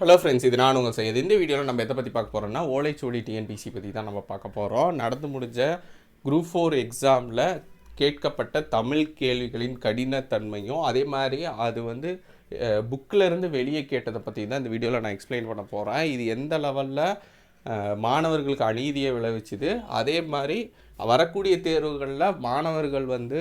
Hello friends, இது நான் உங்கள் செய்யுது. இந்த வீடியோவில் நம்ம எதை பற்றி பார்க்க போகிறோம்னா ஓலைச்சுவடி டிஎன்பிசி பற்றி தான் நம்ம பார்க்க போகிறோம். நடந்து முடிஞ்ச குரூப் 4 எக்ஸாமில் கேட்கப்பட்ட தமிழ் கேள்விகளின் கடினத்தன்மையும் அதே மாதிரி அது வந்து புக்கில் இருந்து வெளியே கேட்டதை பற்றி தான் இந்த வீடியோவில் நான் எக்ஸ்பிளைன் பண்ண போகிறேன். இது எந்த லெவலில் மாணவர்களுக்கு அநீதியை விளைவிச்சுது, அதே மாதிரி வரக்கூடிய தேர்வுகளில் மாணவர்கள் வந்து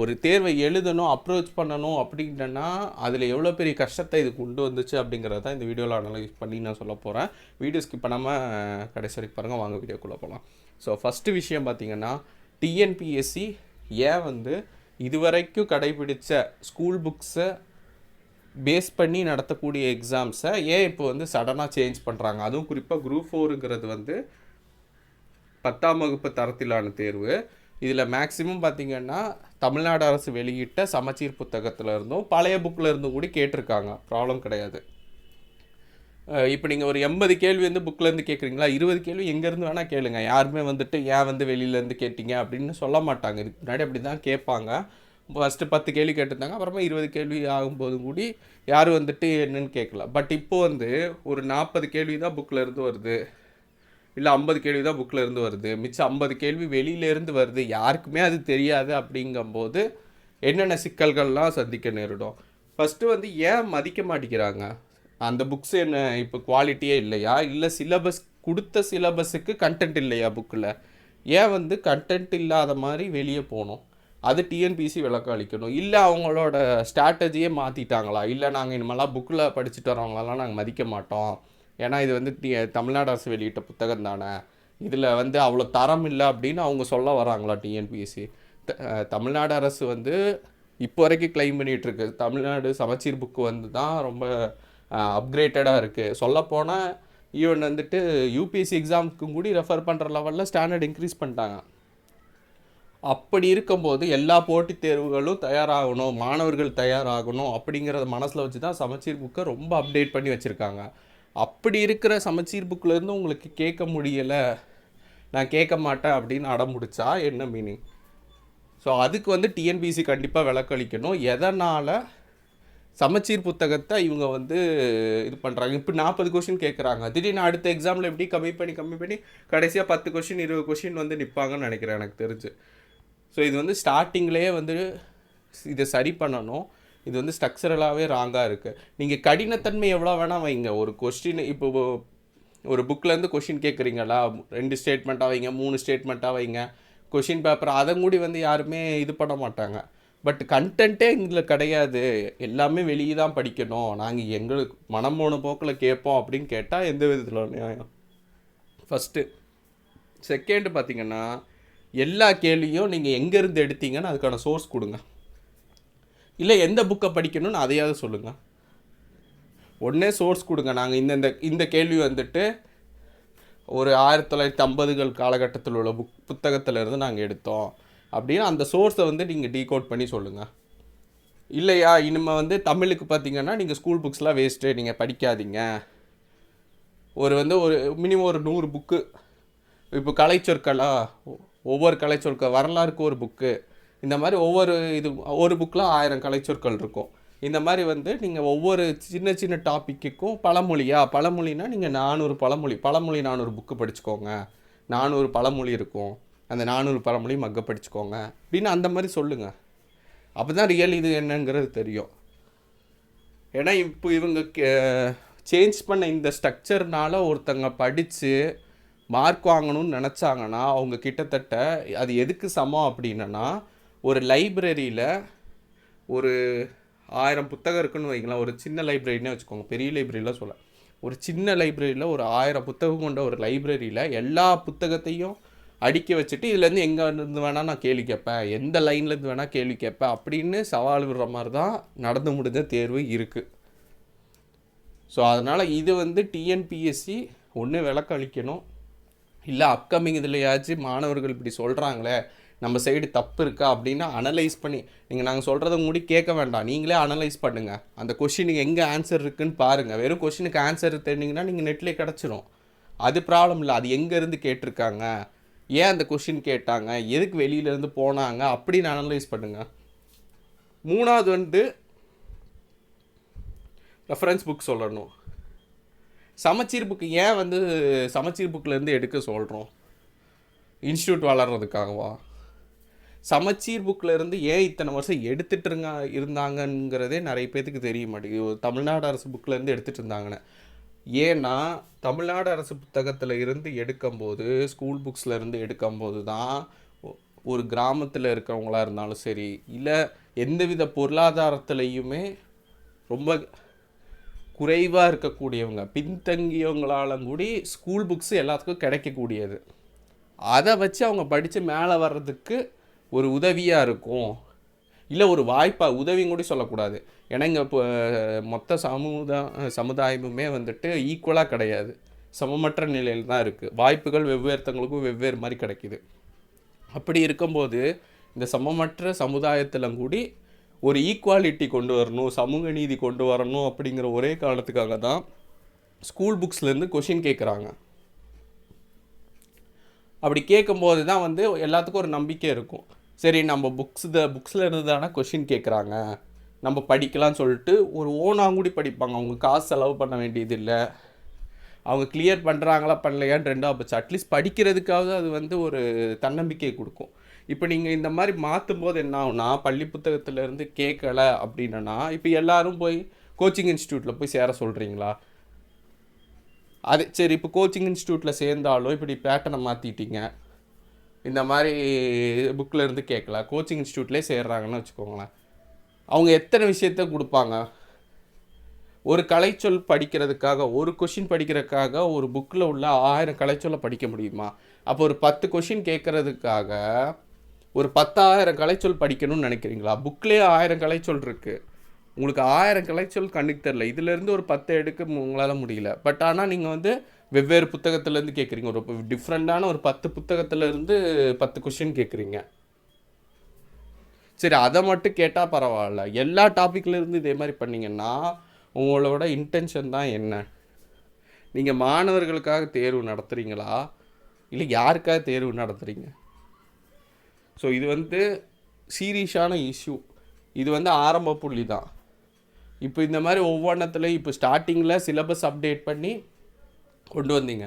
ஒரு தேர்வை எழுதணும், அப்ரோச் பண்ணணும் அப்படின்னா அதில் எவ்வளோ பெரிய கஷ்டத்தை இது கொண்டு வந்துச்சு அப்படிங்கிறத தான் இந்த வீடியோவில் அனலைஸ் பண்ணி நான் சொல்ல போகிறேன். வீடியோ ஸ்கிப் பண்ணாமல் கடைசி வரைக்கும் பாருங்கள். வாங்க வீடியோக்குள்ளே போகலாம். ஸோ ஃபஸ்ட்டு விஷயம் பார்த்திங்கன்னா, டிஎன்பிஎஸ்சி ஏன் வந்து இதுவரைக்கும் கடைபிடித்த ஸ்கூல் புக்ஸை பேஸ் பண்ணி நடத்தக்கூடிய எக்ஸாம்ஸை ஏன் இப்போ வந்து சடனாக சேஞ்ச் பண்ணுறாங்க. அதுவும் குறிப்பாக குரூப் 4ங்கிறது வந்து 10ஆம் வகுப்பு தரத்திலான தேர்வு. இதில் மேக்ஸிமம் பார்த்திங்கன்னா தமிழ்நாடு அரசு வெளியிட்ட சமச்சீர் புத்தகத்தில் இருந்தும் பழைய புக்கில் இருந்தும் கூட கேட்டிருக்காங்க. ப்ராப்ளம் கிடையாது. இப்போ நீங்கள் ஒரு 80 கேள்வி வந்து புக்கிலேருந்து கேட்குறீங்களா, 20 கேள்வி எங்கேருந்து வேணால் கேளுங்க. யாருமே வந்துட்டு ஏன் வந்து வெளியிலேருந்து கேட்டிங்க அப்படின்னு சொல்ல மாட்டாங்க. இதுக்கு முன்னாடி அப்படி தான் கேட்பாங்க. ஃபஸ்ட்டு 10 கேள்வி கேட்டிருந்தாங்க, அப்புறமா 20 கேள்வி ஆகும்போது கூடி யாரும் வந்துட்டு என்னன்னு கேட்கல. பட் இப்போது வந்து ஒரு 40 கேள்வி தான் புக்கில் இருந்து வருது, இல்லை 50 கேள்வி தான் புக்கில் இருந்து வருது, மிச்சம் 50 கேள்வி வெளியிலேருந்து வருது. யாருக்குமே அது தெரியாது. அப்படிங்கும்போது என்னென்ன சிக்கல்கள்லாம் சந்திக்க நேரிடும். ஃபஸ்ட்டு வந்து ஏன் மதிக்க மாட்டேங்கிறாங்க, அந்த புக்ஸ் என்ன இப்போ குவாலிட்டியே இல்லையா, இல்லை சிலபஸ் கொடுத்த சிலபஸுக்கு கண்டென்ட் இல்லையா புக்கில், ஏன் வந்து கண்டென்ட் இல்லாத மாதிரி வெளியே போகணும், அது டிஎன்பிசி விளக்கம் அளிக்கணும். இல்லை அவங்களோட ஸ்ட்ராட்டஜியே மாற்றிட்டாங்களா, இல்லை நாங்கள் இனிமேலாம் புக்கில் படிச்சுட்டு வரவங்களெல்லாம் நாங்கள் மதிக்க மாட்டோம், ஏன்னா இது வந்து தமிழ்நாடு அரசு வெளியிட்ட புத்தகம் தானே, இதில் வந்து அவ்வளோ தரம் இல்லை அப்படின்னு அவங்க சொல்ல வராங்களா டிஎன்பிஎஸ்சி. தமிழ்நாடு அரசு வந்து இப்போ வரைக்கும் கிளைம் பண்ணிகிட்ருக்கு தமிழ்நாடு சமச்சீர் புக்கு வந்து தான் ரொம்ப அப்கிரேட்டடாக இருக்குது. சொல்லப்போனால் ஈவன் வந்துட்டு யூபிஎஸ்சி எக்ஸாமுக்கும் கூட ரெஃபர் பண்ணுற லெவலில் ஸ்டாண்டர்ட் இன்க்ரீஸ் பண்ணிட்டாங்க. அப்படி இருக்கும்போது எல்லா போட்டித் தேர்வுகளும் தயாராகணும், மாணவர்கள் தயாராகணும் அப்படிங்கிறத மனசில் வச்சு தான் சமச்சீர் புக்கை ரொம்ப அப்டேட் பண்ணி வச்சுருக்காங்க. அப்படி இருக்கிற சமச்சீர் புக்கிலேருந்து உங்களுக்கு கேட்க முடியலை, நான் கேட்க மாட்டேன் அப்படின்னு அடம்பிடிச்சா என்ன மீனிங்? ஸோ அதுக்கு வந்து டிஎன்பிசி கண்டிப்பாக விளக்களிக்கணும். எதனால் சமச்சீர் புத்தகத்தை இவங்க வந்து இது பண்ணுறாங்க. இப்போ 40 கொஷின் கேட்குறாங்க, திடீர்னு அடுத்த எக்ஸாமில் எப்படி கம்மி பண்ணி கடைசியாக 10 கொஷின் 20 கொஷின் வந்து நிற்பாங்கன்னு நினைக்கிறேன் எனக்கு தெரிஞ்சு. ஸோ இது வந்து ஸ்டார்டிங்லேயே வந்து இதை சரி பண்ணணும். இது வந்து ஸ்ட்ரக்சரலாகவே ராங்காக இருக்குது. நீங்கள் கடினத்தன்மை எவ்வளோ வேணால் வைங்க. ஒரு கொஸ்டின் இப்போ ஒரு புக்கிலேருந்து கொஷின் கேட்குறீங்களா, 2 ஸ்டேட்மெண்ட்டாக வைங்க, 3 ஸ்டேட்மெண்ட்டாக வைங்க, கொஷின் பேப்பர் அதை கூடி வந்து யாருமே இது பண்ண மாட்டாங்க. பட் கண்டென்ட்டே இதில் கிடையாது, எல்லாமே வெளியே தான் படிக்கணும், நாங்கள் எங்களுக்கு மனம் போன போக்கில் கேட்போம் அப்படின்னு கேட்டால் எந்த விதத்தில் நியாயம்? ஃபஸ்ட்டு. செகண்டு பார்த்திங்கன்னா, எல்லா கேள்வியும் நீங்கள் எங்கேருந்து எடுத்தீங்கன்னு அதுக்கான சோர்ஸ் கொடுங்க. இல்லை எந்த புக்கை படிக்கணும்னு அதையாவது சொல்லுங்கள். உடனே சோர்ஸ் கொடுங்க. நாங்கள் இந்த கேள்வி வந்துட்டு ஒரு 1950கள் காலகட்டத்தில் உள்ள புத்தகத்திலேருந்து நாங்கள் எடுத்தோம் அப்படின்னு அந்த சோர்ஸை வந்து நீங்கள் டீகோட் பண்ணி சொல்லுங்கள். இல்லையா, இனிமேல் வந்து தமிழுக்கு பார்த்திங்கன்னா நீங்கள் ஸ்கூல் புக்ஸ்லாம் வேஸ்ட்டு, நீங்கள் படிக்காதீங்க. ஒரு மினிமம் ஒரு 100 புக்கு, இப்போ கலைச்சொற்களாக ஒவ்வொரு கலைச்சொற்கள், வரலாறுக்கு ஒரு புக்கு, இந்த மாதிரி ஒரு புக்கில் 1000 கலைச்சொற்கள் இருக்கும். இந்த மாதிரி வந்து நீங்கள் ஒவ்வொரு சின்ன சின்ன டாப்பிக்குக்கும் பழமொழினா நீங்கள் 400 பழமொழி 400 புக்கு படிச்சுக்கோங்க, 400 பழமொழி இருக்கும், அந்த 400 பழமொழி மக்க படிச்சுக்கோங்க அப்படின்னு அந்த மாதிரி சொல்லுங்கள். அப்போ தான் ரியல் இது என்னங்கிறது தெரியும். ஏன்னா இப்போ இவங்க சேஞ்ச் பண்ண இந்த ஸ்ட்ரக்சர்னால் ஒருத்தங்க படித்து மார்க் வாங்கணும்னு நினச்சாங்கன்னா அவங்க கிட்டத்தட்ட அது எதுக்கு சமம் அப்படின்னா, ஒரு லைப்ரரியில் ஒரு 1000 புத்தகம் இருக்குன்னு வைக்கலாம். ஒரு சின்ன லைப்ரரினே வச்சுக்கோங்க, பெரிய லைப்ரரிலாம் சொல்ல, ஒரு சின்ன லைப்ரரியில் ஒரு 1000 புத்தகம் கொண்ட ஒரு லைப்ரரியில் எல்லா புத்தகத்தையும் அடுக்கி வச்சுட்டு இதுலேருந்து எங்கேருந்து வேணால் நான் கேள்வி கேட்பேன், எந்த லைன்லேருந்து வேணால் கேள்வி கேட்பேன் அப்படின்னு சவால் விடுற மாதிரி தான் நடந்து முடிஞ்ச தேர்வு இருக்குது. ஸோ அதனால் இது வந்து டிஎன்பிஎஸ்சி ஒன்று விளக்கம் அளிக்கணும். இல்லை அப்கமிங் இதுலையாச்சும் மாணவர்கள் இப்படி சொல்கிறாங்களே, நம்ம சைடு தப்பு இருக்கா அப்படின்னு அனலைஸ் பண்ணி, நாங்கள் சொல்கிறத மூடி கேட்க வேண்டாம், நீங்களே அனலைஸ் பண்ணுங்கள். அந்த கொஷினுக்கு எங்கே ஆன்சர் இருக்குதுன்னு பாருங்கள். வெறும் கொஷினுக்கு ஆன்சர் தெரிஞ்சிங்கன்னா நீங்கள் நெட்லேயே கிடச்சிரும், அது ப்ராப்ளம் இல்லை. அது எங்கேருந்து கேட்டிருக்காங்க, ஏன் அந்த கொஷின் கேட்டாங்க, எதுக்கு வெளியிலேருந்து போனாங்க அப்படின்னு அனலைஸ் பண்ணுங்கள். மூணாவது வந்து ரெஃபரன்ஸ் புக் சொல்லணும். சமச்சீர் புக்கு ஏன் வந்து சமச்சீர் புக்கிலேருந்து எடுக்க சொல்கிறோம்? இன்ஸ்டியூட் வளர்கிறதுக்காகவா? சமச்சீர் புக்கில் இருந்து ஏன் இத்தனை வருஷம் எடுத்துகிட்டு இருந்தாங்கங்கிறதே நிறைய பேர்த்துக்கு தெரிய மாட்டேங்குது. தமிழ்நாடு அரசு புக்கிலேருந்து எடுத்துகிட்டு இருந்தாங்கன்னு. ஏன்னா தமிழ்நாடு அரசு புத்தகத்தில் இருந்து எடுக்கும்போது, ஸ்கூல் புக்ஸில் இருந்து எடுக்கும்போது தான் ஒரு கிராமத்தில் இருக்கிறவங்களா இருந்தாலும் சரி, இல்லை எந்தவித பொருளாதாரத்துலேயுமே ரொம்ப குறைவாக இருக்கக்கூடியவங்க, பின்தங்கியவங்களாலும் கூடி ஸ்கூல் புக்ஸு எல்லாத்துக்கும் கிடைக்கக்கூடியது. அதை வச்சு அவங்க படித்து மேலே வர்றதுக்கு ஒரு உதவியாக இருக்கும், இல்லை ஒரு வாய்ப்பாக. உதவியும் கூட சொல்லக்கூடாது, ஏன்னா இங்கே இப்போ மொத்த சமுதாயமுமே வந்துட்டு ஈக்குவலாக கிடையாது, சமமற்ற நிலையில் தான் இருக்குது. வாய்ப்புகள் வெவ்வேறுத்தவங்களுக்கும் வெவ்வேறு மாதிரி கிடைக்கிது. அப்படி இருக்கும்போது இந்த சமமற்ற சமுதாயத்தில் கூடி ஒரு ஈக்குவாலிட்டி கொண்டு வரணும், சமூக நீதி கொண்டு வரணும் அப்படிங்கிற ஒரே காரணத்துக்காக தான் ஸ்கூல் புக்ஸ்லேருந்து கொஷின் கேட்குறாங்க. அப்படி கேட்கும்போது தான் வந்து எல்லாத்துக்கும் ஒரு நம்பிக்கை இருக்கும். சரி, நம்ம புக்ஸில் இருந்து தானே கொஷின் கேட்குறாங்க, நம்ம படிக்கலாம்னு சொல்லிட்டு ஒரு ஓனாக கூடி படிப்பாங்க. அவங்க காசு செலவு பண்ண வேண்டியது இல்லை, அவங்க கிளியர் பண்ணுறாங்களா பண்ணலையான்னு ரெண்டாவது பட்சம். அட்லீஸ்ட் படிக்கிறதுக்காவது அது வந்து ஒரு தன்னம்பிக்கை கொடுக்கும். இப்போ நீங்கள் இந்த மாதிரி மாற்றும் போது என்ன ஆகுனா, பள்ளி புத்தகத்திலேருந்து கேட்கலை அப்படின்னா இப்போ எல்லோரும் போய் கோச்சிங் இன்ஸ்டியூட்டில் போய் சேர சொல்கிறீங்களா? அது சரி, இப்போ கோச்சிங் இன்ஸ்டியூட்டில் சேர்ந்தாலும் இப்படி பேட்டர்னை மாற்றிட்டீங்க, இந்த மாதிரி புக்கில் இருந்து கேட்கல, கோச்சிங் இன்ஸ்டியூட்லேயே சேர்றாங்கன்னு வச்சுக்கோங்களேன். அவங்க எத்தனை விஷயத்த கொடுப்பாங்க? ஒரு கலைச்சொல் படிக்கிறதுக்காக, ஒரு கொஷின் படிக்கிறதுக்காக ஒரு புக்கில் உள்ள 1000 கலைச்சொல்லை படிக்க முடியுமா? அப்போ ஒரு 10 கொஷின் கேட்குறதுக்காக ஒரு 10,000 கலைச்சொல் படிக்கணும்னு நினைக்கிறீங்களா? புக்லேயே 1000 கலைச்சொல் இருக்குது, உங்களுக்கு 1000 கலைச்சொல் கண்ணுக்கு தெரில, இதிலேருந்து ஒரு 10 எடுக்க உங்களால் முடியல. பட் ஆனால் நீங்கள் வந்து வெவ்வேறு புத்தகத்துலேருந்து கேட்குறீங்க, ஒரு டிஃப்ரெண்ட்டான ஒரு 10 புத்தகத்துலேருந்து 10 கொஷின் கேட்குறீங்க. சரி, அதை மட்டும் கேட்டால் பரவாயில்ல, எல்லா டாப்பிக்லேருந்து இதே மாதிரி பண்ணிங்கன்னா உங்களோட இன்டென்ஷன் தான் என்ன? நீங்கள் மாணவர்களுக்காக தேர்வு நடத்துகிறீங்களா, இல்லை யாருக்காக தேர்வு நடத்துகிறீங்க? ஸோ இது வந்து சீரியஸான இஷ்யூ. இது வந்து ஆரம்ப புள்ளி தான். இப்போ இந்த மாதிரி ஒவ்வொன்றத்துலையும் இப்போ ஸ்டார்டிங்கில் சிலபஸ் அப்டேட் பண்ணி கொண்டு வந்தீங்க.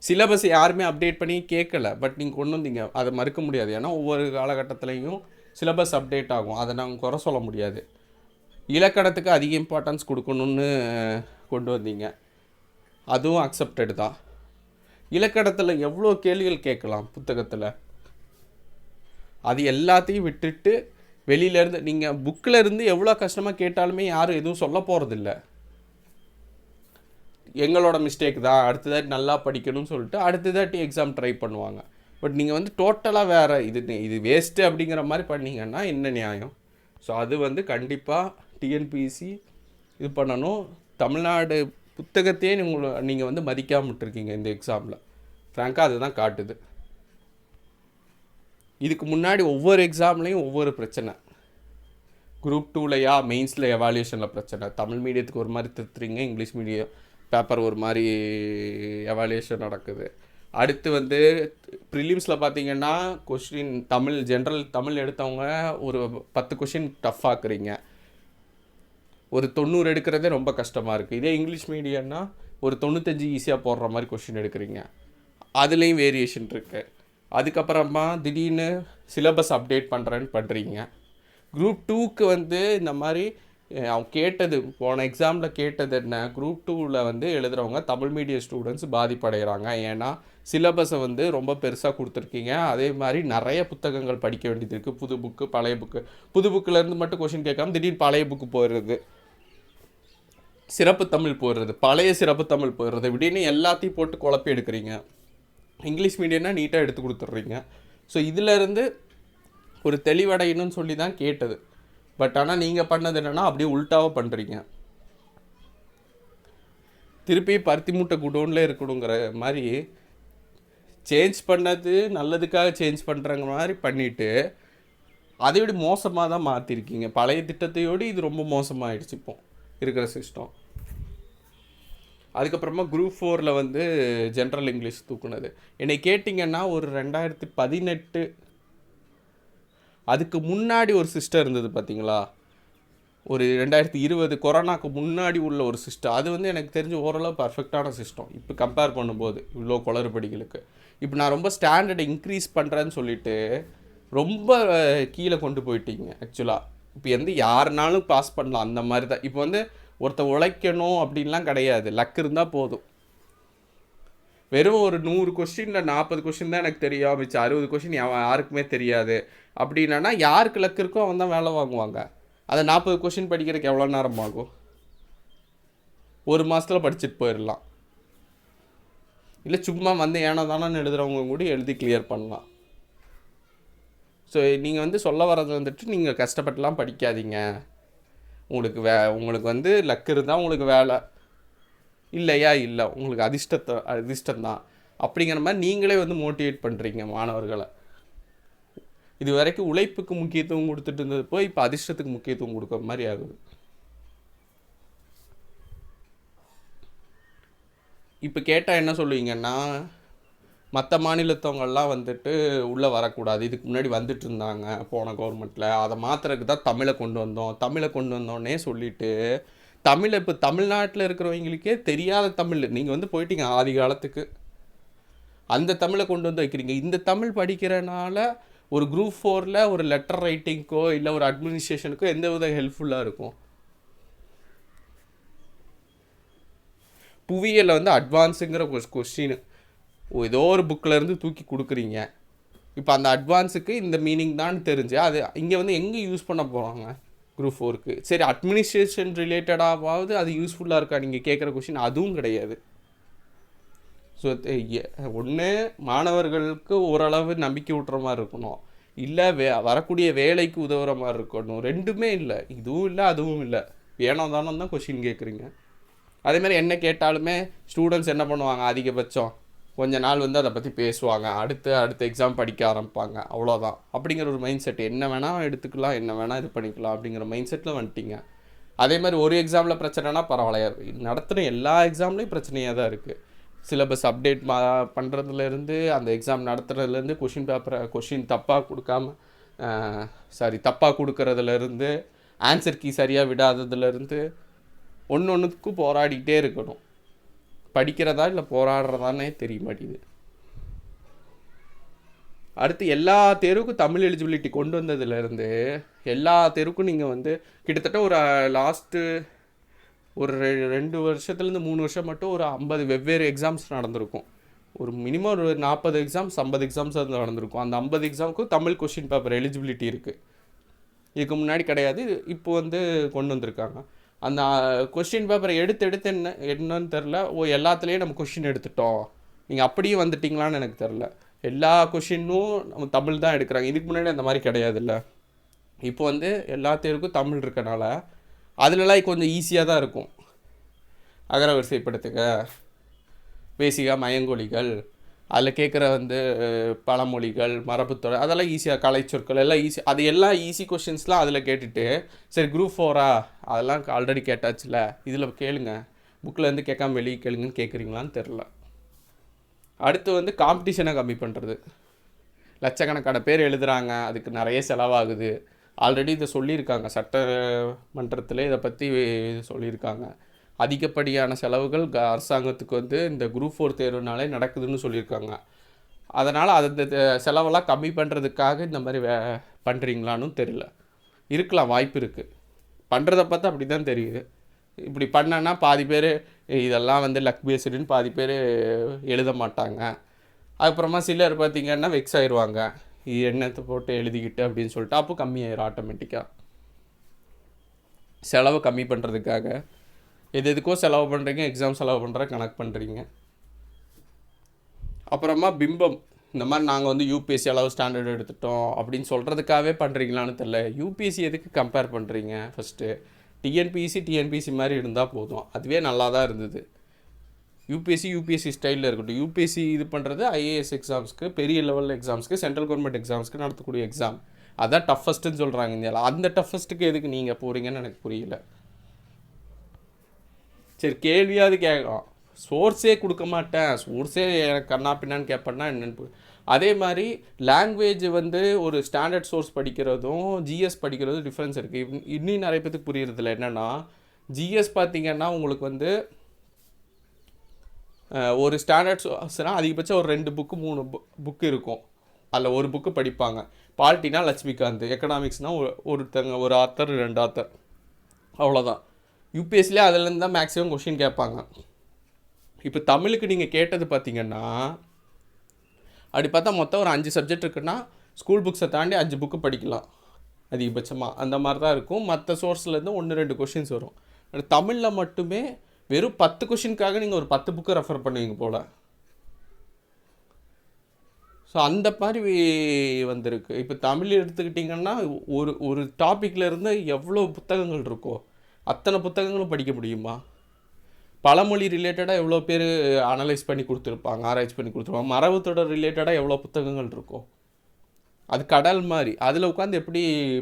சிலபஸ் யாருமே அப்டேட் பண்ணி கேட்கல, பட் நீங்கள் கொண்டு வந்தீங்க, அதை மறுக்க முடியாது. ஏன்னா ஒவ்வொரு காலகட்டத்துலேயும் சிலபஸ் அப்டேட் ஆகும், அதை நாங்கள் குறை சொல்ல முடியாது. இலக்கணத்துக்கு அதிக இம்பார்ட்டன்ஸ் கொடுக்கணுன்னு கொண்டு வந்தீங்க, அதுவும் அக்செப்டட் தான். இலக்கணத்தில் எவ்வளோ கேள்விகள் கேட்கலாம் புத்தகத்தில், அது எல்லாத்தையும் விட்டுட்டு வெளியிலேருந்து நீங்கள் புக்கில் இருந்து எவ்வளோ கஷ்டமாக கேட்டாலுமே யாரும் எதுவும் சொல்ல போகிறதில்ல. எங்களோட மிஸ்டேக் தான், அடுத்ததாட்டி நல்லா படிக்கணும்னு சொல்லிட்டு அடுத்ததாட்டி எக்ஸாம் ட்ரை பண்ணுவாங்க. பட் நீங்கள் வந்து டோட்டலாக வேறு இது வேஸ்ட்டு அப்படிங்கிற மாதிரி பண்ணிங்கன்னா என்ன நியாயம்? ஸோ அது வந்து கண்டிப்பாக டிஎன்பிஎஸ்சி இது பண்ணணும். தமிழ்நாடு புத்தகத்தையே நீங்கள் வந்து மதிக்காமல் விட்டுருக்கீங்க இந்த எக்ஸாமில். ஃப்ராங்காக அதுதான் காட்டுது. இதுக்கு முன்னாடி ஒவ்வொரு எக்ஸாம்லேயும் ஒவ்வொரு பிரச்சனை. குரூப் 2லையா மெயின்ஸில் எவாலுவேஷனில் பிரச்சனை, தமிழ் மீடியத்துக்கு ஒரு மாதிரி திருத்துறீங்க, இங்கிலீஷ் மீடியம் பேப்பர் ஒரு மாதிரி எவாலுவேஷன் நடக்குது. அடுத்து வந்து ப்ரிலிம்ஸில் பார்த்தீங்கன்னா கொஸ்டின் தமிழ் ஜென்ரல் தமிழ் எடுத்தவங்க ஒரு 10 கொஷின் டஃப் ஆக்குறீங்க, ஒரு 90 எடுக்கிறதே ரொம்ப கஷ்டமாக இருக்குது. இதே இங்கிலீஷ் மீடியம்னா ஒரு 95 ஈஸியாக போடுற மாதிரி கொஷின் எடுக்கிறீங்க, அதுலேயும் வேரியேஷன் இருக்குது. அதுக்கப்புறமா திடீர்னு சிலபஸ் அப்டேட் பண்ணுறீங்க. குரூப் 2க்கு வந்து இந்த மாதிரி அவங்க கேட்டது, போன எக்ஸாமில் கேட்டது என்ன, குரூப் 2வில் வந்து எழுதுகிறவங்க தமிழ் மீடியம் ஸ்டூடெண்ட்ஸ் பாதிப்படைகிறாங்க. ஏன்னா சிலபஸை வந்து ரொம்ப பெருசாக கொடுத்துருக்கீங்க, அதே மாதிரி நிறைய புத்தகங்கள் படிக்க வேண்டியது இருக்குது, புது புக்கு பழைய புக்கு. புது புக்கிலேருந்து மட்டும் கொஷின் கேட்காம திடீர்னு பழைய புக்கு போயிடுறது, சிறப்பு தமிழ் போயிடுறது, பழைய சிறப்பு தமிழ் போயிடுறது, இப்படின்னு எல்லாத்தையும் போட்டு குழப்பி எடுக்கிறீங்க. இங்கிலீஷ் மீடியம்னா நீட்டாக எடுத்து கொடுத்துட்றீங்க. ஸோ இதிலேருந்து ஒரு தெளிவடையணும்னு சொல்லி தான் கேட்டது. பட் ஆனால் நீங்கள் பண்ணது என்னென்னா அப்படியே உல்ட்டாவாக பண்ணுறீங்க. திருப்பி பருத்தி மூட்டை குடோனில் இருக்கணுங்கிற மாதிரி சேஞ்ச் பண்ணது நல்லதுக்காக சேஞ்ச் பண்ணுறங்க மாதிரி பண்ணிவிட்டு அதையோடு மோசமாக தான் மாற்றிருக்கீங்க. பழைய திட்டத்தையோடு இது ரொம்ப மோசமாகிடுச்சு இப்போ இருக்கிற சிஸ்டம். அதுக்கப்புறமா குரூப் 4ல் வந்து ஜென்ரல் இங்கிலீஷ் தூக்குனது என்னை கேட்டிங்கன்னா ஒரு 2018 அதுக்கு முன்னாடி ஒரு சிஸ்டம் இருந்தது பார்த்தீங்களா, ஒரு 2020 கொரோனாக்கு முன்னாடி உள்ள ஒரு சிஸ்டம், அது வந்து எனக்கு தெரிஞ்சு ஓரளவு பர்ஃபெக்டான சிஸ்டம் இப்போ கம்பேர் பண்ணும்போது இவ்வளோ குளறுபடிகளுக்கு. இப்போ நான் ரொம்ப ஸ்டாண்டர்டை இன்க்ரீஸ் பண்ணுறேன்னு சொல்லிட்டு ரொம்ப கீழே கொண்டு போயிட்டீங்க ஆக்சுவலாக. இப்போ வந்து யாருனாலும் பாஸ் பண்ணலாம் அந்த மாதிரி தான். இப்போ வந்து ஒருத்தர் உழைக்கணும் அப்படின்லாம் கிடையாது, லக் இருந்தால் போதும். வெறும் ஒரு 100 கொஸ்டினில் 40 கொஸ்டின் தான் எனக்கு தெரியும், மிச்சம் 60 கொஸ்டின் யாருக்குமே தெரியாது அப்படின்னா யாருக்கு லக் இருக்கோ அவன் தான் வேலை வாங்குவாங்க. அதை 40 கொஸ்டின் படிக்கிறதுக்கு எவ்வளோ நேரம் ஆகும்? ஒரு மாதத்தில் படிச்சுட்டு போயிடலாம். இல்லை சும்மா வந்து ஏனோ தானே எழுதுகிறவங்க கூட எழுதி கிளியர் பண்ணலாம். ஸோ நீங்கள் வந்து சொல்ல வர்றது வந்துட்டு நீங்கள் கஷ்டப்பட்டுலாம் படிக்காதீங்க, உங்களுக்கு வந்து லக் இருந்தால் உங்களுக்கு வேலை, இல்லையா இல்லை உங்களுக்கு அதிர்ஷ்டம்தான் அப்படிங்கிற மாதிரி நீங்களே வந்து மோட்டிவேட் பண்ணுறீங்க மாணவர்களை. இது வரைக்கும் உழைப்புக்கு முக்கியத்துவம் கொடுத்துட்டு இருந்தது போய் இப்போ அதிர்ஷ்டத்துக்கு முக்கியத்துவம் கொடுக்குற மாதிரி ஆகுது. இப்போ கேட்டால் என்ன சொல்லுவீங்கன்னா, மற்ற மாநிலத்தவங்கள்லாம் வந்துட்டு உள்ளே வரக்கூடாது, இதுக்கு முன்னாடி வந்துட்டு இருந்தாங்க போன கவர்மெண்ட்டில், அதை மாத்திரக்கு தான் தமிழை கொண்டு வந்தோன்னே சொல்லிவிட்டு தமிழை இப்போ தமிழ்நாட்டில் இருக்கிறவங்களுக்கே தெரியாத தமிழ் நீங்கள் வந்து போயிட்டீங்க ஆதி காலத்துக்கு, அந்த தமிழை கொண்டு வந்து வைக்கிறீங்க. இந்த தமிழ் படிக்கிறனால ஒரு குரூப் 4ல் ஒரு லெட்டர் ரைட்டிங்க்கோ இல்லை ஒரு அட்மினிஸ்ட்ரேஷனுக்கோ எந்த வித ஹெல்ப்ஃபுல்லாக இருக்கும்? புவியியலில் வந்து அட்வான்ஸுங்கிற கொஸ்டின் ஏதோ ஒரு புக்கில் இருந்து தூக்கி கொடுக்குறீங்க. இப்போ அந்த அட்வான்ஸுக்கு இந்த மீனிங் தான் தெரிஞ்சு அது இங்கே வந்து எங்கே யூஸ் பண்ண போகிறாங்க குரூப் 4க்கு? சரி, அட்மினிஸ்ட்ரேஷன் ரிலேட்டடாவது அது யூஸ்ஃபுல்லாக இருக்கா நீங்கள் கேட்குற கொஸ்டின்? அதுவும் கிடையாது. ஸோ ஒன்று மாணவர்களுக்கு ஓரளவு நம்பிக்கை விட்டுற மாதிரி இருக்கணும், இல்லை வரக்கூடிய வேலைக்கு உதவுற மாதிரி இருக்கணும். ரெண்டுமே இல்லை, இதுவும் இல்லை அதுவும் இல்லை, ஏனோ தானோ தான் கொஸ்டின் கேட்குறீங்க. அதேமாதிரி என்ன கேட்டாலுமே ஸ்டூடெண்ட்ஸ் என்ன பண்ணுவாங்க, அதிகபட்சம் கொஞ்ச நாள் வந்து அதை பற்றி பேசுவாங்க, அடுத்த எக்ஸாம் படிக்க ஆரம்பிப்பாங்க, அவ்வளோதான். அப்படிங்கிற ஒரு மைண்ட் செட், என்ன வேணால் எடுத்துக்கலாம், என்ன வேணால் இது பண்ணிக்கலாம் அப்படிங்கிற மைண்ட் செட்டில் வந்துட்டிங்க. அதே மாதிரி ஒரு எக்ஸாமில் பிரச்சனைனா பரவாயில்ல, நடத்துகிற எல்லா எக்ஸாம்லேயும் பிரச்சனையாக தான் இருக்குது. சிலபஸ் அப்டேட் பண்ணுறதுலேருந்து அந்த எக்ஸாம் நடத்துகிறதுலேருந்து கொஷின் தப்பாக கொடுக்கறதுலேருந்து ஆன்சர் கீ சரியாக விடாததுலேருந்து ஒன்றுக்கும் போராடிக்கிட்டே இருக்கணும். படிக்கிறதா இல்லை போராடுறதானே தெரிய மாட்டேங்குது. அடுத்து எல்லா தேர்வுக்கும் தமிழ் எலிஜிபிலிட்டி கொண்டு வந்ததுலேருந்து எல்லா தேர்வுக்கும் நீங்கள் வந்து கிட்டத்தட்ட ஒரு லாஸ்ட்டு ஒரு 2 வருஷத்துலேருந்து 3 வருஷம் மட்டும் ஒரு 50 வெவ்வேறு எக்ஸாம்ஸ் நடந்திருக்கும். ஒரு மினிமம் ஒரு 40 எக்ஸாம்ஸ் 50 எக்ஸாம்ஸ் அது நடந்திருக்கும். அந்த 50 எக்ஸாமுக்கும் தமிழ் கொஷின் பேப்பர் எலிஜிபிலிட்டி இருக்குது. இதுக்கு முன்னாடி கிடையாது, இப்போ வந்து கொண்டு வந்திருக்காங்க. அந்த கொஸ்டின் பேப்பரை எடுத்து என்னன்னு தெரில, எல்லாத்துலேயும் நம்ம கொஷின் எடுத்துட்டோம், நீங்கள் அப்படியே வந்துட்டிங்களான்னு எனக்கு தெரில. எல்லா கொஷினும் நம்ம தமிழ் தான் எடுக்கிறாங்க. இதுக்கு முன்னாடி அந்த மாதிரி கிடையாதுல்ல. இப்போ வந்து எல்லா தேர்வுக்கும் தமிழ் இருக்கனால அதுலலாம் கொஞ்சம் ஈஸியாக தான் இருக்கும். அகரவரிசைப்படுத்துக, பேசிக்காக மயங்கொலிகள், அதில் கேட்குற வந்து பழமொழிகள், மரபுத்தொடை, அதெல்லாம் ஈஸியாக, கலைச்சொற்கள் எல்லாம் ஈஸி, அது எல்லாம் ஈஸி கொஷின்ஸ்லாம் அதில் கேட்டுட்டு சரி குரூப் 4 அதெல்லாம் ஆல்ரெடி கேட்டாச்சுல, இதில் கேளுங்க, புக்கில் இருந்து கேட்காம வெளியே கேளுங்கன்னு கேட்குறீங்களான்னு தெரில. அடுத்து வந்து காம்படிஷனை கம்மி பண்ணுறது. லட்சக்கணக்கான பேர் எழுதுகிறாங்க, அதுக்கு நிறைய செலவாகுது. ஆல்ரெடி இதை சொல்லியிருக்காங்க, சட்டமன்றத்தில் இதை பற்றி சொல்லியிருக்காங்க. அதிகப்படியான செலவுகள் அரசாங்கத்துக்கு வந்து இந்த குரூப் 4 தேர்வுனாலே நடக்குதுன்னு சொல்லியிருக்காங்க. அதனால் அந்த செலவெல்லாம் கம்மி பண்ணுறதுக்காக இந்த மாதிரி பண்ணுறீங்களான்னு தெரியல. இருக்கலாம், வாய்ப்பு இருக்குது. பண்ணுறதை பார்த்தா அப்படி தான் தெரியுது. இப்படி பண்ணனா பாதி பேர் இதெல்லாம் வந்து லக் பேஸ்டுன்னு பாதி பேர் எழுத மாட்டாங்க. அதுக்கப்புறமா சிலர் பார்த்திங்கன்னா வெக்ஸ் ஆயிடுவாங்க, எண்ணத்தை போட்டு எழுதிக்கிட்டு அப்படின்னு சொல்லிட்டு, அப்போ கம்மியாயிரும் ஆட்டோமேட்டிக்காக. செலவை கம்மி பண்ணுறதுக்காக எதுக்கோ செலவு பண்ணுறீங்க, எக்ஸாம் செலவு பண்ணுற கணக்கு பண்ணுறீங்க. அப்புறமா பிம்பம், இந்த மாதிரி நாங்கள் வந்து யூபிஎஸ்சி அளவு ஸ்டாண்டர்ட் எடுத்துட்டோம் அப்படின்னு சொல்கிறதுக்காகவே பண்ணுறீங்களான்னு தெரில. யூபிஎஸ்சி எதுக்கு கம்பேர் பண்ணுறீங்க? ஃபஸ்ட்டு டிஎன்பிஎஸ்சி மாதிரி இருந்தால் போதும், அதுவே நல்லா தான் இருந்தது. யூபிஎஸ்சி ஸ்டைலில் இருக்கட்டும். யூபிஎஸ்சி இது பண்ணுறது ஐஏஎஸ் எக்ஸாம்ஸ்க்கு, பெரிய லெவல் எக்ஸாம்ஸ்க்கு, சென்ட்ரல் கவர்மெண்ட் எக்ஸாம்ஸ்க்கு நடத்தக்கூடிய எக்ஸாம். அதான் டஃபஸ்ட்டுன்னு சொல்கிறாங்க இந்தியாவில். அந்த டஃபஸ்ட்டுக்கு எதுக்கு நீங்கள் போகிறீங்கன்னு எனக்கு புரியல. சரி, கேள்வியாவது கேட்கலாம், சோர்ஸே கொடுக்க மாட்டேன், சோர்ஸே எனக்கு கண்ணா பின்னான்னு கேட்பேன்னா என்னென்னு அதே மாதிரி லாங்குவேஜ் வந்து ஒரு ஸ்டாண்டர்ட் சோர்ஸ் படிக்கிறதும் ஜிஎஸ் படிக்கிறதும் டிஃப்ரென்ஸ் இருக்குது. இன்னும் நிறைய பேருக்கு புரியறதில்ல. என்னென்னா ஜிஎஸ் பார்த்திங்கன்னா உங்களுக்கு வந்து ஒரு ஸ்டாண்டர்ட் சோர்ஸ்னால் அதிகபட்சம் ஒரு 2 புக்கு 3 புக்கு இருக்கும். அதில் ஒரு புக்கு படிப்பாங்க. பாலிட்டினா லட்சுமிகாந்த், எக்கனாமிக்ஸ்னால் ஒரு ஆத்தர் 2 ஆத்தர், அவ்வளோதான். யூபிஎஸ்சிலே அதுலேருந்து தான் மேக்ஸிமம் கொஷின் கேட்பாங்க. இப்போ தமிழுக்கு நீங்கள் கேட்டது பார்த்திங்கன்னா அப்படி பார்த்தா மொத்தம் ஒரு 5 சப்ஜெக்ட் இருக்குன்னா ஸ்கூல் புக்ஸை தாண்டி 5 புக்கு படிக்கலாம் அதிகபட்சமாக. அந்த மாதிரி தான் இருக்கும். மற்ற சோர்ஸ்லேருந்து 1-2 கொஷின்ஸ் வரும். தமிழில் மட்டுமே வெறும் 10 கொஷினுக்காக நீங்கள் ஒரு 10 புக்கு ரெஃபர் பண்ணுவீங்க போல். ஸோ அந்த மாதிரி வந்திருக்கு. இப்போ தமிழ் எடுத்துக்கிட்டிங்கன்னா ஒரு டாப்பிக்கில் இருந்து எவ்வளோ புத்தகங்கள் இருக்கோ அத்தனை புத்தகங்களும் படிக்க முடியுமா? பழமொழி ரிலேட்டடாக எவ்வளோ பேர் அனலைஸ் பண்ணி கொடுத்துருப்பாங்க, ஆராய்ச்சி பண்ணி கொடுத்துருப்பாங்க. மரபுத்தொடர் ரிலேட்டடாக எவ்வளோ புத்தகங்கள் இருக்கும். அது கடல் மாதிரி. அதில் உட்காந்து எப்படி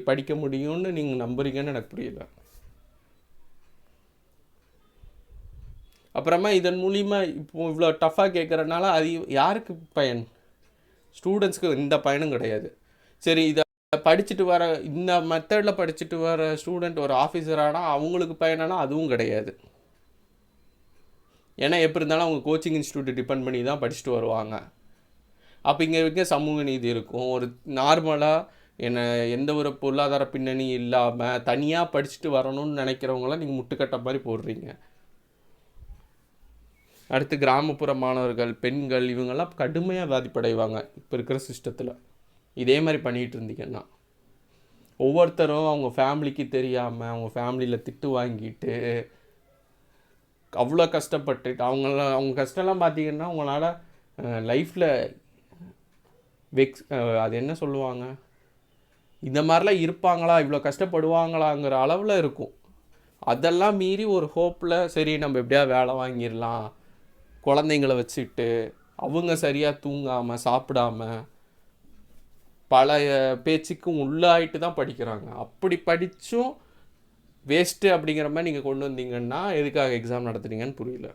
படிக்க முடியும்னு நீங்கள் நம்புறீங்கன்னு எனக்கு புரியல. அப்புறமா இதன் மூலிமா இப்போ இவ்வளோ டஃப்பாக கேட்குறதுனால அது யாருக்கு பயன்? ஸ்டூடெண்ட்ஸ்க்கு எந்த பயனும் கிடையாது. சரி, இதை படிச்சுட்டு வர இந்த மெத்தடில் படிச்சுட்டு வர ஸ்டூடெண்ட் ஒரு ஆஃபீஸரானா அவங்களுக்கு பயனானா அதுவும் கிடையாது. ஏன்னா எப்படி இருந்தாலும் அவங்க கோச்சிங் இன்ஸ்டியூட்டை டிபெண்ட் பண்ணி தான் படிச்சுட்டு வருவாங்க. அப்போ இங்கே சமூக நீதி இருக்கும். ஒரு நார்மலாக எந்த ஒரு பொருளாதார பின்னணி இல்லாமல் தனியாக படிச்சுட்டு வரணும்னு நினைக்கிறவங்களாம் நீங்கள் முட்டுக்கட்ட மாதிரி போடுறீங்க. அடுத்து கிராமப்புற மாணவர்கள், பெண்கள், இவங்கெல்லாம் கடுமையாக பாதிப்படைவாங்க இப்போ இருக்கிற சிஸ்டத்தில். இதே மாதிரி பண்ணிகிட்டு இருந்தீங்கன்னா ஒவ்வொருத்தரும் அவங்க ஃபேமிலிக்கு தெரியாமல் அவங்க ஃபேமிலியில் திட்டு வாங்கிட்டு அவ்வளோ கஷ்டப்பட்டுட்டு அவங்க கஷ்டம்லாம் பார்த்தீங்கன்னா உங்களால் லைஃப்பில் அது என்ன சொல்லுவாங்க, இந்த மாதிரிலாம் இருப்பாங்களா, இவ்வளோ கஷ்டப்படுவாங்களாங்கிற அளவில் இருக்கும். அதெல்லாம் மீறி ஒரு ஹோப்பில் சரி நம்ம எப்படியா வேலை வாங்கிடலாம், குழந்தைங்கள வச்சுட்டு அவங்க சரியாக தூங்காமல் சாப்பிடாம பல பேச்சுக்கும் உள்ளாயிட்டு தான் படிக்கிறாங்க. அப்படி படித்தும் வேஸ்ட்டு அப்படிங்கிற மாதிரி நீங்கள் கொண்டு வந்தீங்கன்னா எதுக்காக எக்ஸாம் நடத்துறீங்கன்னு புரியல.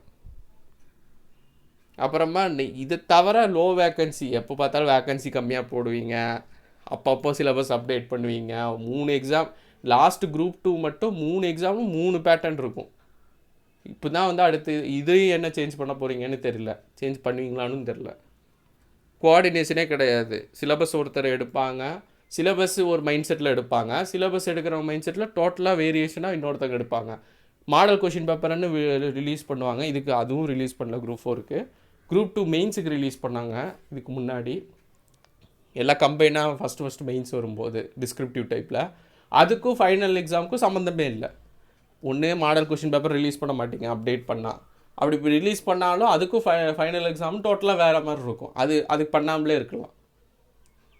அப்புறமா இதை தவிர லோ வேக்கன்சி, எப்போ பார்த்தாலும் வேக்கன்சி கம்மியாக போடுவீங்க, அப்பப்போ சிலபஸ் அப்டேட் பண்ணுவீங்க. 3 எக்ஸாம் லாஸ்ட் குரூப் 2 மட்டும் 3 எக்ஸாமும் 3 பேட்டர்ன் இருக்கும். இப்போ தான் வந்து அடுத்து இதையும் என்ன சேஞ்ச் பண்ண போகிறீங்கன்னு தெரியல, சேஞ்ச் பண்ணுவீங்களான்னு தெரில. கோஆர்டினேஷனே கிடையாது. சிலபஸ் ஒருத்தர் எடுப்பாங்க, சிலபஸ் ஒரு மைண்ட் செட்டில் எடுப்பாங்க, சிலபஸ் எடுக்கிற மைண்ட் செட்டில் டோட்டலாக வேரியேஷனாக இன்னொருத்தங்க எடுப்பாங்க. மாடல் கொஷின் பேப்பர்னு ரிலீஸ் பண்ணுவாங்க. இதுக்கு அதுவும் ரிலீஸ் பண்ணல. குரூப் 4க்கு, குரூப் 2 மெயின்ஸுக்கு ரிலீஸ் பண்ணாங்க இதுக்கு முன்னாடி. எல்லாம் கம்பைனாக ஃபஸ்ட்டு மெயின்ஸ் வரும்போது டிஸ்கிரிப்டிவ் டைப்பில். அதுக்கும் ஃபைனல் எக்ஸாமுக்கும் சம்மந்தமே இல்லை. ஒன்றே மாடல் கொஷின் பேப்பர் ரிலீஸ் பண்ண மாட்டீங்க அப்டேட் பண்ணால். அப்படி இப்போ ரிலீஸ் பண்ணாலும் அதுக்கும் ஃபைனல் எக்ஸாம் டோட்டலாக வேறு மாதிரி இருக்கும். அதுக்கு பண்ணாமலே இருக்கலாம்.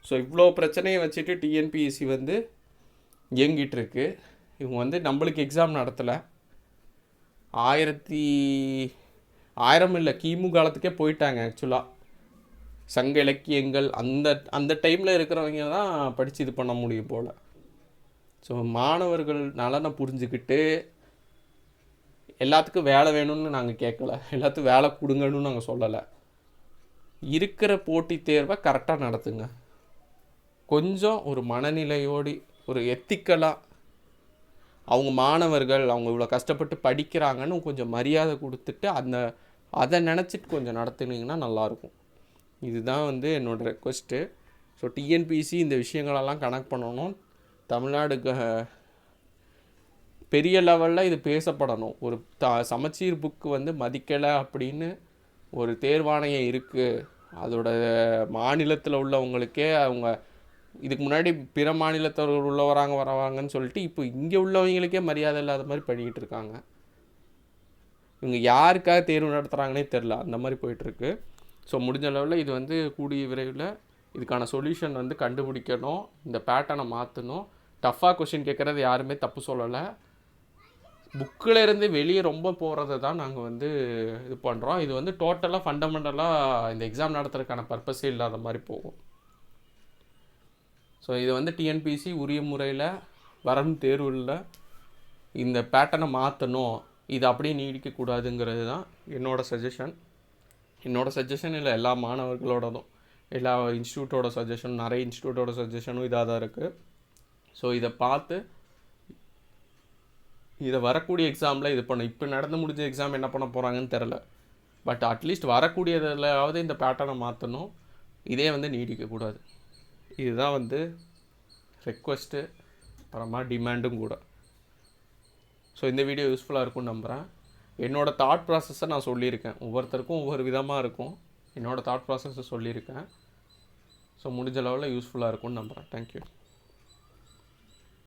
ஸோ இவ்வளோ பிரச்சனையை வச்சுட்டு டிஎன்பிஎஸ்சி வந்து இயங்கிட்டு இருக்கு. இவங்க வந்து நம்மளுக்கு எக்ஸாம் நடத்தலை. 1000 இல்லை, கிமு காலத்துக்கே போயிட்டாங்க. ஆக்சுவலாக சங்க இலக்கியங்கள் அந்த டைமில் இருக்கிறவங்க தான் படித்து இது பண்ண முடியும் போல். ஸோ மாணவர்கள் நலனை புரிஞ்சுக்கிட்டு எல்லாத்துக்கும் வேலை வேணும்னு நாங்கள் கேட்கல, எல்லாத்துக்கும் வேலை கொடுங்கன்னு நாங்கள் சொல்லலை. இருக்கிற போட்டித் தேர்வை கரெக்டாக நடத்துங்க. கொஞ்சம் ஒரு மனநிலையோடு ஒரு எத்திக்கலாக அவங்க மாணவர்கள் அவங்க இவ்வளோ கஷ்டப்பட்டு படிக்கிறாங்கன்னு கொஞ்சம் மரியாதை கொடுத்துட்டு அதை நினச்சிட்டு கொஞ்சம் நடத்துனீங்கன்னா நல்லாயிருக்கும். இதுதான் வந்து என்னோடய ரெக்வஸ்ட்டு. ஸோ டிஎன்பிசி இந்த விஷயங்களெல்லாம் கனெக்ட் பண்ணணும். தமிழ்நாடு பெரிய லெவலில் இது பேசப்படணும். ஒரு சமச்சீர் புக்கு வந்து மதிக்கலை அப்படின்னு ஒரு தேர்வாணையம் இருக்குது. அதோட மாநிலத்தில் உள்ளவங்களுக்கே அவங்க இதுக்கு முன்னாடி பிற மாநிலத்தவர்கள் வரவாங்கன்னு சொல்லிட்டு இப்போ இங்கே உள்ளவங்களுக்கே மரியாதை இல்லாத மாதிரி பண்ணிக்கிட்டு இருக்காங்க. இவங்க யாருக்காக தேர்வு நடத்துகிறாங்கன்னே தெரில, அந்த மாதிரி போயிட்டுருக்கு. ஸோ முடிஞ்ச அளவில் இது வந்து கூடிய விரைவில் இதுக்கான சொல்யூஷன் வந்து கண்டுபிடிக்கணும். இந்த பேட்டர்னை மாற்றணும். டஃப்பாக கொஷின் கேட்குறது யாருமே தப்பு சொல்லலை. புக்கில் இருந்து வெளியே ரொம்ப போகிறத தான் நாங்கள் வந்து இது பண்ணுறோம். இது வந்து டோட்டலாக ஃபண்டமெண்டலாக இந்த எக்ஸாம் நடத்துறதுக்கான பர்பஸே இல்லாத மாதிரி போகும். ஸோ இது வந்து டிஎன்பிசி உரிய முறையில் வரும் தேர்வில் இந்த பேட்டர்னை மாற்றணும், இது அப்படியே நீடிக்கக்கூடாதுங்கிறது தான் என்னோடய சஜஷன் இல்லை எல்லா மாணவர்களோடதும். எல்லா இன்ஸ்டியூட்டோட சஜஷனும், நிறைய இன்ஸ்டியூட்டோட சஜஷனும் இதாக தான் இருக்குது. ஸோ இதை பார்த்து இதை வரக்கூடிய எக்ஸாமில் இது பண்ண, இப்போ நடந்து முடிஞ்ச எக்ஸாம் என்ன பண்ண போகிறாங்கன்னு தெரில. பட் அட்லீஸ்ட் வரக்கூடியதிலாவது இந்த பேட்டர்னை மாற்றணும். இதே வந்து நீடிக்கக்கூடாது. இதுதான் வந்து ரெக்வஸ்ட்டு, அப்புறமா டிமாண்டும் கூட. ஸோ இந்த வீடியோ யூஸ்ஃபுல்லாக இருக்கும்னு நம்புகிறேன். என்னோடய தாட் ப்ராசஸை நான் சொல்லியிருக்கேன். ஒவ்வொருத்தருக்கும் ஒவ்வொரு விதமாக இருக்கும். என்னோடய தாட் ப்ராசஸை சொல்லியிருக்கேன். ஸோ முடிஞ்ச லெவலில் யூஸ்ஃபுல்லாக இருக்கும்னு நம்புகிறேன். தேங்க்யூ.